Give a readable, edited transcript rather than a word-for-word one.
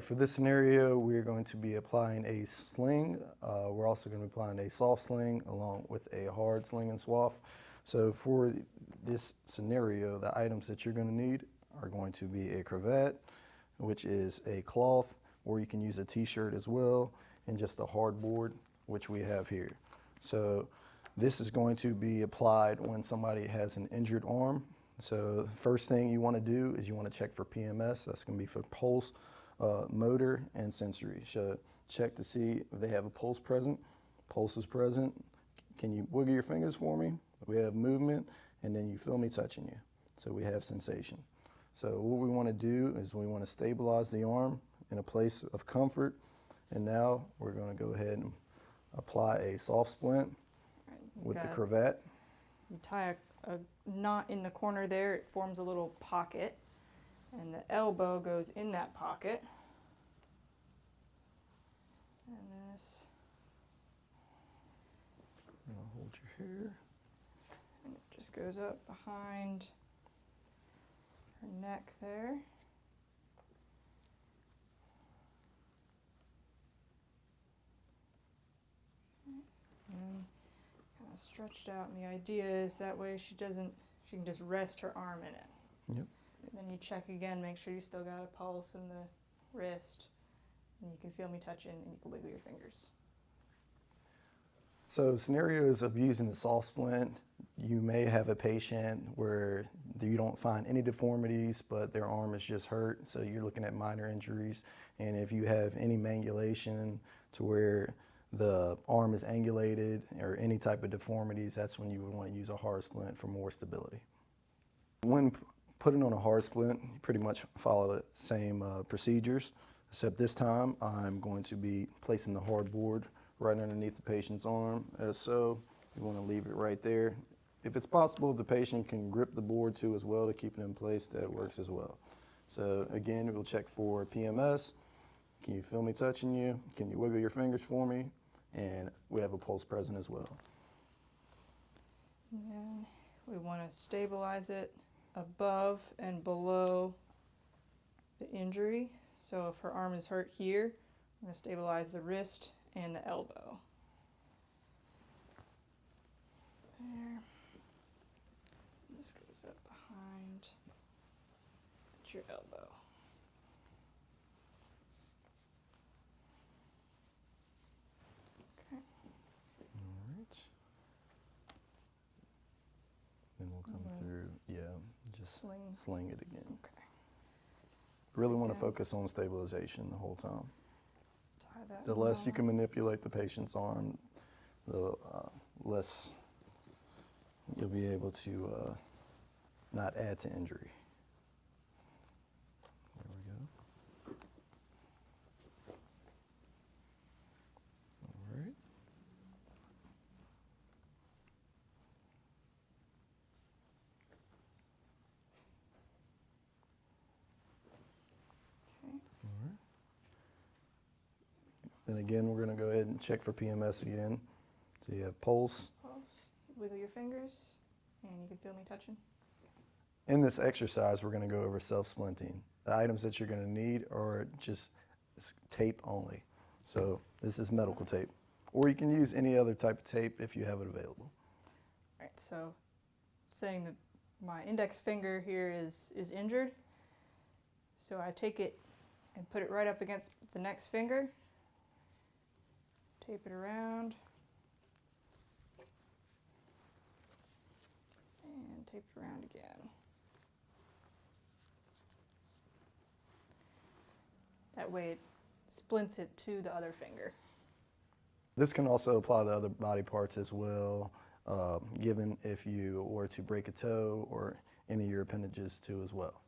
For this scenario, we're going to be applying a sling. We're also going to be applying a soft sling along with a hard sling and swath. So for this scenario, the items that you're going to need are going to be a cravat, which is a cloth, or you can use a t-shirt as well, and just a hardboard, which we have here. So this is going to be applied when somebody has an injured arm. So the first thing you want to do is you want to check for P.M.S. That's going to be for pulse, motor, and sensory. So check to see if they have a pulse present. Pulse is present. Can you wiggle your fingers for me? We have movement, and then you feel me touching you. So we have sensation. So what we want to do is we want to stabilize the arm in a place of comfort. And now we're going to go ahead and apply a soft splint with the cravat. You tie a knot in the corner there, it forms a little pocket, and the elbow goes in that pocket. And this. And I'll hold your hair. And it just goes up behind her neck there. And kind of stretched out, and the idea is that way she can just rest her arm in it. Yep. And then you check again, make sure you still got a pulse in the wrist, and you can feel me touching, and you can wiggle your fingers. So scenarios of using the soft splint, you may have a patient where you don't find any deformities, but their arm is just hurt, so you're looking at minor injuries. And if you have any mangulation to where the arm is angulated or any type of deformities, that's when you would want to use a hard splint for more stability. When putting on a hard splint, you pretty much follow the same procedures, except this time I'm going to be placing the hard board right underneath the patient's arm, as so. You want to leave it right there. If it's possible, if the patient can grip the board too as well to keep it in place, that works as well. So again, we'll check for P.M.S. Can you feel me touching you? Can you wiggle your fingers for me? And we have a pulse present as well. And then we want to stabilize it above and below the injury. So if her arm is hurt here, I'm going to stabilize the wrist and the elbow. There. This goes up behind your elbow. Okay. All right. Then we'll come through, just sling it again. Okay. Really want to focus on stabilization the whole time. Tie that. The less you can manipulate the patient's arm, the less you'll be able to not add to injury. There we go. All right. Okay. All right. Then again, we're going to go ahead and check for P.M.S. again. So you have pulse. Wiggle your fingers, and you can feel me touching. In this exercise, we're going to go over self-splinting. The items that you're going to need are just tape only. So this is medical tape. Or you can use any other type of tape if you have it available. All right, so saying that my index finger here is injured, so I take it and put it right up against the next finger, tape it around, and tape it around again. That way it splints it to the other finger. This can also apply to other body parts as well, given if you were to break a toe or any of your appendages too as well.